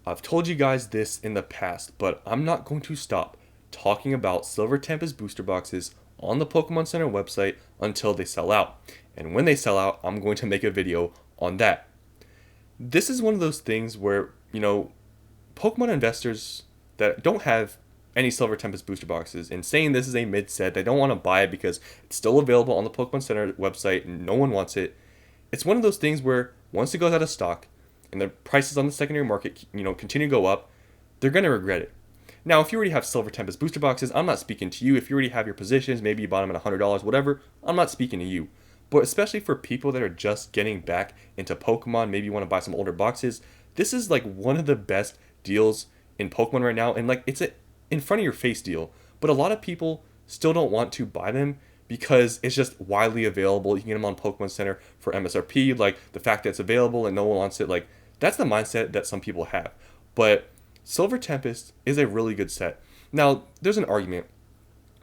I've told you guys this in the past, but I'm not going to stop talking about Silver Tempest booster boxes on the Pokemon Center website until they sell out. And when they sell out, I'm going to make a video on that. This is one of those things where, Pokemon investors that don't have any Silver Tempest booster boxes and saying this is a mid set, they don't want to buy it because it's still available on the Pokemon Center website and no one wants it. It's one of those things where once it goes out of stock and the prices on the secondary market, continue to go up, they're going to regret it. Now, if you already have Silver Tempest booster boxes, I'm not speaking to you. If you already have your positions, maybe you bought them at $100, whatever, I'm not speaking to you. But especially for people that are just getting back into Pokemon, maybe you want to buy some older boxes, this is like one of the best deals in Pokemon right now. And like it's a in front of your face deal. But a lot of people still don't want to buy them because it's just widely available. You can get them on Pokemon Center for MSRP. Like the fact that it's available and no one wants it, like that's the mindset that some people have. But Silver Tempest is a really good set. Now, there's an argument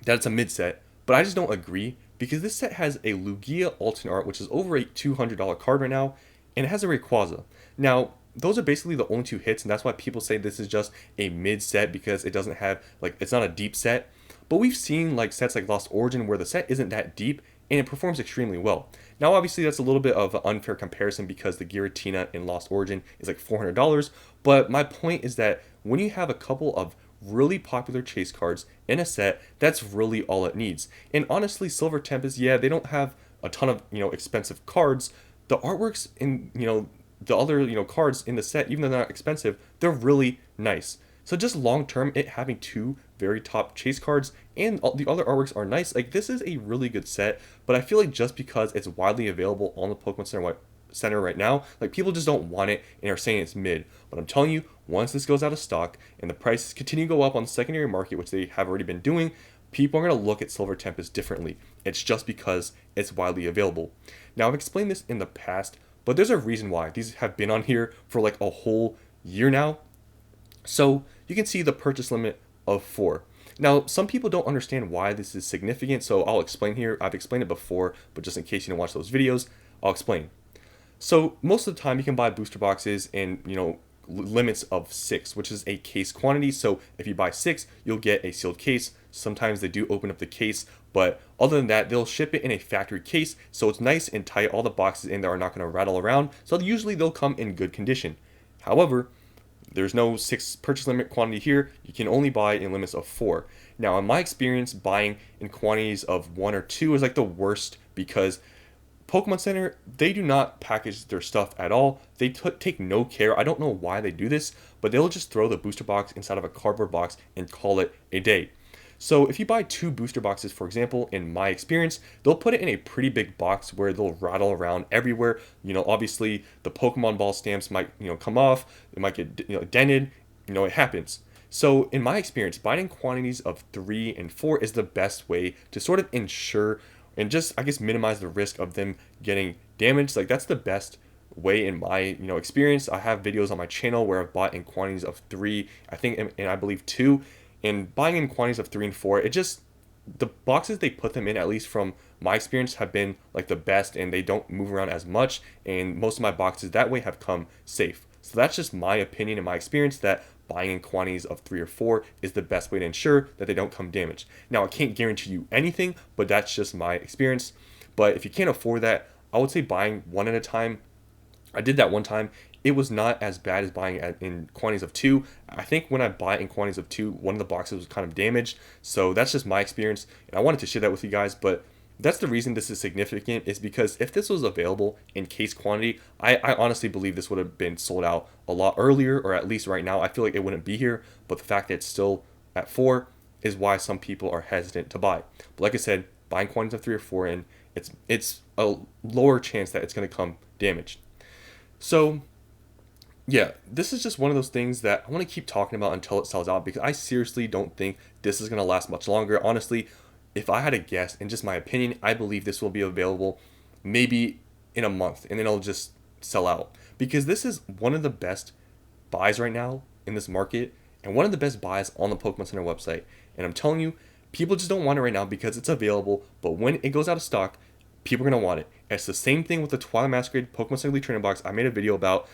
that it's a mid set, but I just don't agree because this set has a Lugia alternate art, which is over a $200 card right now, and it has a Rayquaza. Now, those are basically the only two hits, and that's why people say this is just a mid set because it doesn't have, like, it's not a deep set. But we've seen, like, sets like Lost Origin where the set isn't that deep, and it performs extremely well. Now, obviously, that's a little bit of an unfair comparison because the Giratina in Lost Origin is like $400, but my point is that when you have a couple of really popular chase cards in a set, that's really all it needs. And honestly, Silver Tempest, yeah, they don't have a ton of, expensive cards. The artworks in, the other, cards in the set, even though they're not expensive, they're really nice. So just long term, it having two very top chase cards and all the other artworks are nice. Like this is a really good set, but I feel like just because it's widely available on the Pokemon Center right now, like people just don't want it and are saying it's mid. But I'm telling you, once this goes out of stock and the prices continue to go up on the secondary market, which they have already been doing, people are going to look at Silver Tempest differently. It's just because it's widely available. Now, I've explained this in the past, but there's a reason why. These have been on here for like a whole year now. So you can see the purchase limit of 4. Now, some people don't understand why this is significant, so I'll explain here. I've explained it before, but just in case you didn't watch those videos, I'll explain. So most of the time you can buy booster boxes in, limits of 6, which is a case quantity. So if you buy 6, you'll get a sealed case. Sometimes they do open up the case, but other than that, they'll ship it in a factory case. So it's nice and tight. All the boxes in there are not going to rattle around. So usually they'll come in good condition. However, there's no 6 purchase limit quantity here. You can only buy in limits of 4. Now, in my experience, buying in quantities of 1 or 2 is like the worst because Pokemon Center, they do not package their stuff at all. They take no care. I don't know why they do this, but they'll just throw the booster box inside of a cardboard box and call it a day. So if you buy 2 booster boxes, for example, in my experience, they'll put it in a pretty big box where they'll rattle around everywhere. Obviously the Pokemon ball stamps might, come off. It might get, dented. It happens. So in my experience, buying in quantities of 3 and 4 is the best way to sort of ensure and just, I guess, minimize the risk of them getting damaged. Like that's the best way in my, experience. I have videos on my channel where I've bought in quantities of 3, I think, and I believe 2. And buying in quantities of 3 and 4, it just, the boxes they put them in, at least from my experience, have been like the best and they don't move around as much. And most of my boxes that way have come safe. So that's just my opinion and my experience that buying in quantities of 3 or 4 is the best way to ensure that they don't come damaged. Now, I can't guarantee you anything, but that's just my experience. But if you can't afford that, I would say buying one at a time. I did that one time. It was not as bad as buying in quantities of 2. I think when I buy in quantities of 2, one of the boxes was kind of damaged. So that's just my experience. And I wanted to share that with you guys. But that's the reason this is significant is because if this was available in case quantity, I honestly believe this would have been sold out a lot earlier, or at least right now. I feel like it wouldn't be here. But the fact that it's still at 4 is why some people are hesitant to buy. But like I said, buying quantities of 3 or 4 in, it's a lower chance that it's going to come damaged. So yeah, this is just one of those things that I want to keep talking about until it sells out because I seriously don't think this is going to last much longer. Honestly, if I had to guess, in just my opinion, I believe this will be available maybe in a month and then it'll just sell out because this is one of the best buys right now in this market and one of the best buys on the Pokemon Center website. And I'm telling you, people just don't want it right now because it's available, but when it goes out of stock, people are going to want it. And it's the same thing with the Twilight Masquerade Pokemon Center Elite Trainer box I made a video about.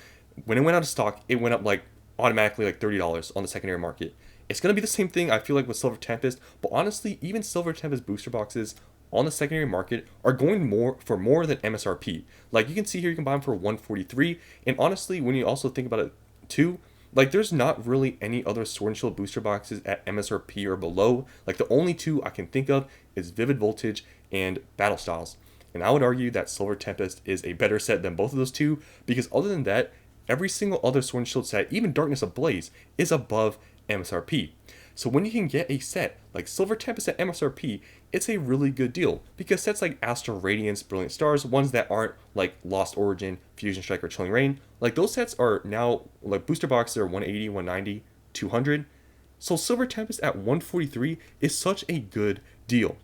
When it went out of stock, it went up like automatically like $30 on the secondary market. It's going to be the same thing, I feel like, with Silver Tempest, but honestly, even Silver Tempest booster boxes on the secondary market are going more than MSRP. Like you can see here, you can buy them for 143, and honestly, when you also think about it too, like there's not really any other Sword and Shield booster boxes at MSRP or below. Like the only two I can think of is Vivid Voltage and Battle Styles. And I would argue that Silver Tempest is a better set than both of those two, because other than that, every single other Sword and Shield set, even Darkness Ablaze, is above MSRP. So when you can get a set like Silver Tempest at MSRP, it's a really good deal, because sets like Astral Radiance, Brilliant Stars, ones that aren't like Lost Origin, Fusion Strike, or Chilling Reign, like those sets are now, like booster boxes are 180, 190, 200. So Silver Tempest at 143 is such a good deal.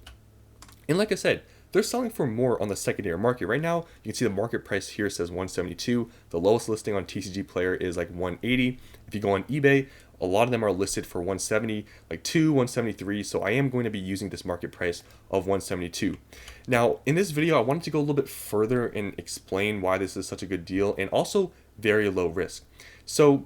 And like I said, they're selling for more on the secondary market. Right now, you can see the market price here says 172. The lowest listing on TCG Player is like 180. If you go on eBay, a lot of them are listed for 170, like 173. So I am going to be using this market price of 172. Now, in this video, I wanted to go a little bit further and explain why this is such a good deal and also very low risk. So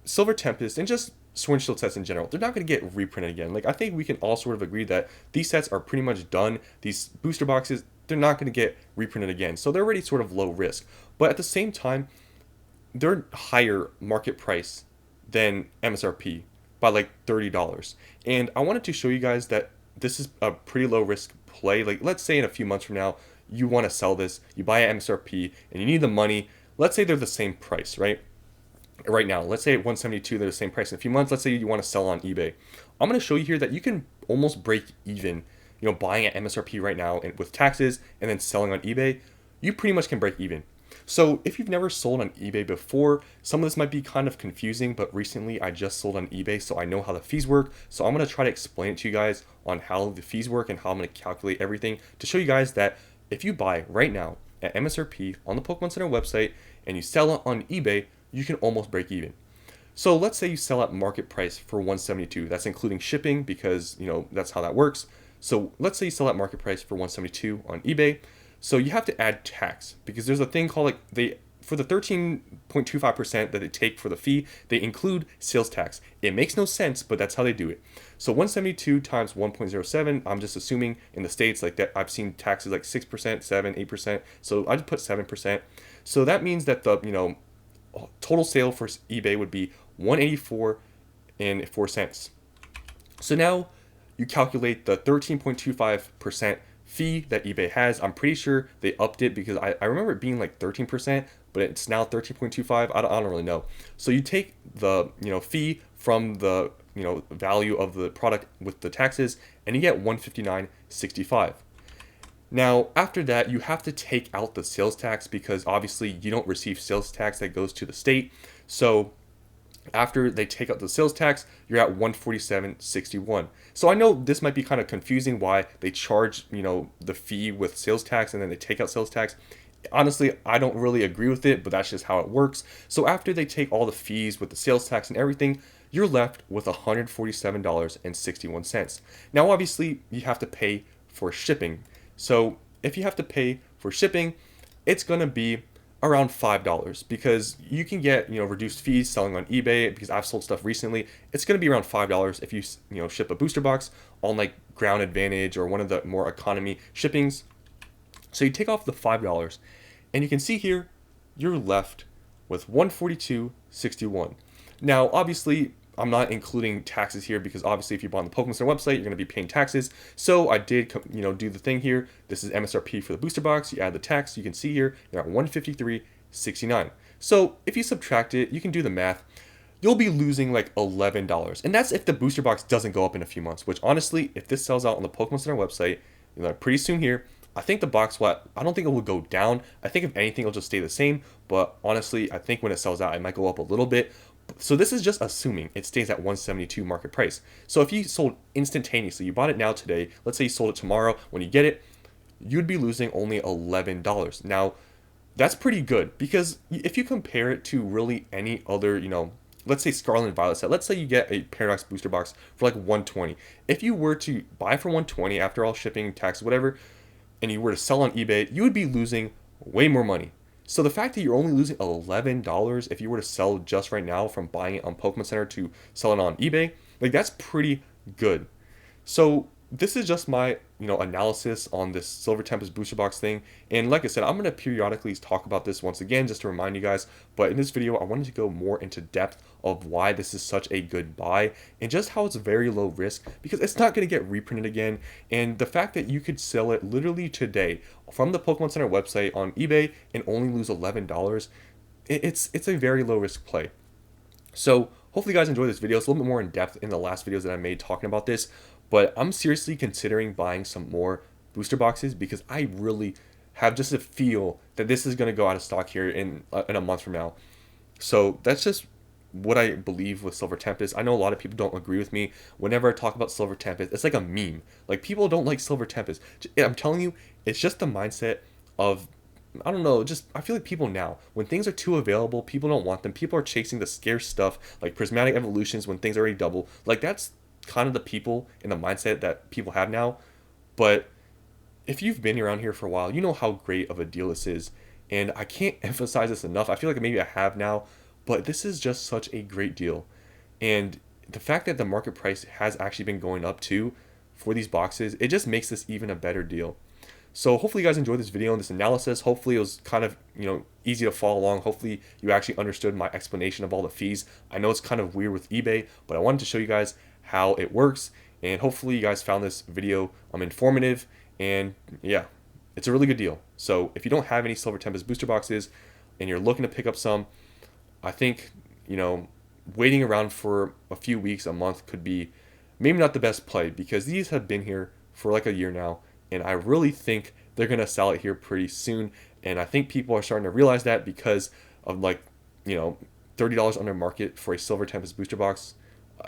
Silver Tempest and just Sword and Shield sets in general, they're not going to get reprinted again. Like I think we can all sort of agree that these sets are pretty much done. These booster boxes, they're not going to get reprinted again. So they're already sort of low risk. But at the same time, they're higher market price than MSRP by like $30. And I wanted to show you guys that this is a pretty low risk play. Like let's say in a few months from now, you want to sell this, you buy at MSRP and you need the money. Let's say they're the same price, right? Right now, let's say at 172, they're the same price. In a few months, let's say you want to sell on eBay. I'm going to show you here that you can almost break even, buying at MSRP right now and with taxes and then selling on eBay, you pretty much can break even. So if you've never sold on eBay before, some of this might be kind of confusing, but recently I just sold on eBay, so I know how the fees work. So I'm going to try to explain it to you guys on how the fees work and how I'm going to calculate everything to show you guys that if you buy right now at MSRP on the Pokemon Center website and you sell it on eBay, you can almost break even. So let's say you sell at market price for 172. That's including shipping because, that's how that works. So let's say you sell at market price for 172 on eBay. So you have to add tax because there's a thing called for the 13.25% that they take for the fee, they include sales tax. It makes no sense, but that's how they do it. So 172 times 1.07, I'm just assuming in the States like that, I've seen taxes like 6%, 7, 8%. So I just put 7%. So that means that the, total sale for eBay would be 184 and 4 cents. So now you calculate the 13.25% fee that eBay has. I'm pretty sure they upped it because I remember it being like 13%, but it's now 13.25. I don't really know. So you take the fee from the value of the product with the taxes and you get 159.65. Now, after that, you have to take out the sales tax because obviously you don't receive sales tax that goes to the state. So after they take out the sales tax, you're at 147.61. So I know this might be kind of confusing why they charge, the fee with sales tax and then they take out sales tax. Honestly, I don't really agree with it, but that's just how it works. So after they take all the fees with the sales tax and everything, you're left with $147.61. Now, obviously, you have to pay for shipping. So if you have to pay for shipping, it's going to be around $5 because you can get, reduced fees selling on eBay because I've sold stuff recently. It's going to be around $5 if you, ship a booster box on like Ground Advantage or one of the more economy shippings. So you take off the $5 and you can see here, you're left with $142.61. Now, obviously, I'm not including taxes here because obviously if you buy on the Pokemon Center website, you're going to be paying taxes. So I did, do the thing here. This is MSRP for the booster box. You add the tax. You can see here, you're at $153.69. So if you subtract it, you can do the math. You'll be losing like $11. And that's if the booster box doesn't go up in a few months, which honestly, if this sells out on the Pokemon Center website, pretty soon here, I think the box I don't think it will go down. I think if anything, it'll just stay the same. But honestly, I think when it sells out, it might go up a little bit. So this is just assuming it stays at 172 market price. So if you sold instantaneously, you bought it now today, let's say you sold it tomorrow, when you get it, you'd be losing only $11. Now, that's pretty good because if you compare it to really any other, let's say Scarlet and Violet set, let's say you get a Paradox booster box for like 120. If you were to buy for 120 after all shipping, tax, whatever, and you were to sell on eBay, you would be losing way more money. So the fact that you're only losing $11 if you were to sell just right now from buying it on Pokemon Center to selling on eBay, like that's pretty good. So this is just my analysis on this Silver Tempest booster box thing, and like I said, I'm gonna periodically talk about this once again just to remind you guys. But in this video, I wanted to go more into depth of why this is such a good buy and just how it's very low risk because it's not gonna get reprinted again. And the fact that you could sell it literally today from the Pokemon Center website on eBay and only lose $11, it's a very low risk play. So hopefully you guys enjoyed this video. It's a little bit more in depth in the last videos that I made talking about this, but I'm seriously considering buying some more booster boxes because I really have just a feel that this is going to go out of stock here in a month from now. So that's just what I believe with Silver Tempest. I know a lot of people don't agree with me. Whenever I talk about Silver Tempest, it's like a meme. Like people don't like Silver Tempest. I'm telling you, it's just the mindset of I don't know, just I feel like people now, when things are too available, people don't want them. People are chasing the scarce stuff like prismatic evolutions when things are already double. Like that's kind of the people in the mindset that people have now. But if you've been around here for a while, you know how great of a deal this is. And I can't emphasize this enough. I feel like maybe I have now, but this is just such a great deal. And the fact that the market price has actually been going up too for these boxes, it just makes this even a better deal. So hopefully you guys enjoyed this video and this analysis. Hopefully it was kind of, easy to follow along. Hopefully you actually understood my explanation of all the fees. I know it's kind of weird with eBay, but I wanted to show you guys how it works. And hopefully you guys found this video informative. And yeah, it's a really good deal. So if you don't have any Silver Tempest booster boxes and you're looking to pick up some, I think, waiting around for a few weeks, a month could be maybe not the best play because these have been here for like a year now. And I really think they're going to sell it here pretty soon. And I think people are starting to realize that because of $30 under market for a Silver Tempest booster box.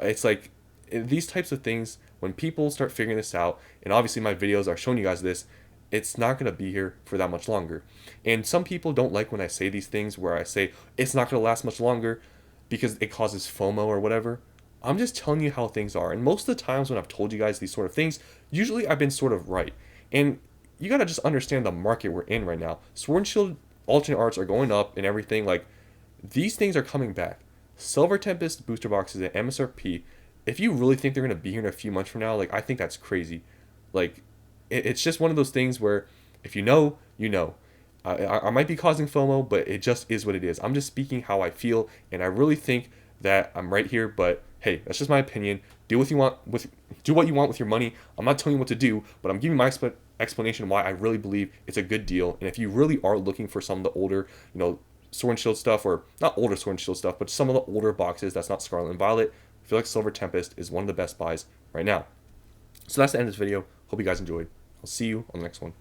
It's like these types of things, when people start figuring this out, and obviously my videos are showing you guys this, it's not going to be here for that much longer. And some people don't like when I say these things where I say it's not going to last much longer because it causes FOMO or whatever. I'm just telling you how things are. And most of the times when I've told you guys these sort of things, usually I've been sort of right. And you got to just understand the market we're in right now. Sword and Shield alternate arts are going up and everything. Like, these things are coming back. Silver Tempest booster boxes at MSRP, if you really think they're going to be here in a few months from now, like, I think that's crazy. Like, it's just one of those things where if you know, you know. I might be causing FOMO, but it just is what it is. I'm just speaking how I feel, and I really think that I'm right here, but hey, that's just my opinion. Do what you want with your money. I'm not telling you what to do, but I'm giving my explanation why I really believe it's a good deal. And if you really are looking for some of the older, Sword and Shield stuff, or not older Sword and Shield stuff, but some of the older boxes that's not Scarlet and Violet, I feel like Silver Tempest is one of the best buys right now. So that's the end of this video. Hope you guys enjoyed. I'll see you on the next one.